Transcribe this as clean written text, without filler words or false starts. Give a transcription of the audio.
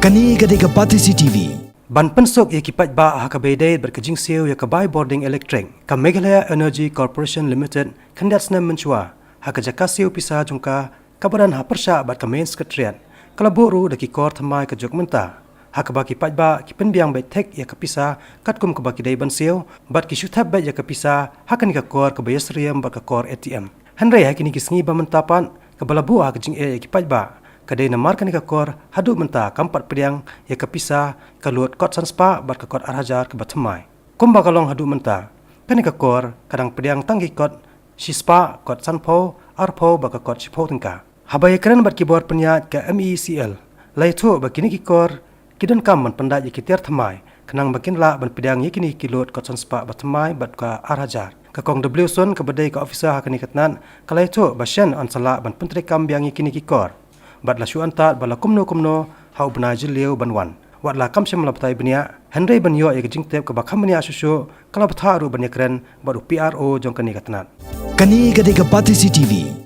Kani gade ka pati CCTV. Ban pensok ia kipat ba ha ka bedai berkejing SIEW ya ka bai boarding electric ka MeECL Energy Corporation Limited kandat sna menchua ha ka jaka SIEW PISA jungka kabaran ha persya bat ka main sekretariat kalabu ru da ki KOR thamai ka jok menta ha ka ba kipat ba ki penbiang bai tek ya ka PISA kat kum ka ba ki dai ban SIEW bat ki shuthap bai ya ka PISA ha ka ni ka KOR ka bayasriam bat ka KOR ATM hanrei ha kini ki sngi ba mentapan ka balabu ha ka jing e kipat ba kadai namar kan ka KOR hadu menta kampat pediang ya ka PISA ka luat kot sanspa bat ka kot arhajar ka batmai kumba kalong hadu menta kan ka KOR kadang pediang tanggi kot sispa kot sanpo arpo ba ka kot sipo tingka habai keren bat keyboard penyat ka MeECL lai thu ba kini ki KOR kidan kam man pendat ya kitiar thamai kenang bakin la ban pediang ya kini ki luat kot sanspa batmai bat ka arhajar ka kong W son ka badai ka officer ha kani katnan kalai thu ba SHEN on sala ban PYNTREIKAM biang ya kini ki KOR bat la shuan tat bala kumno hau bna jiliu banwan wat la kam sem la patai bnia henrei banyo ye jing tep ka bakham bnia shushu kala batha ru bania kren baru PRO jong kani katnat Kani gade ka pati CCTV.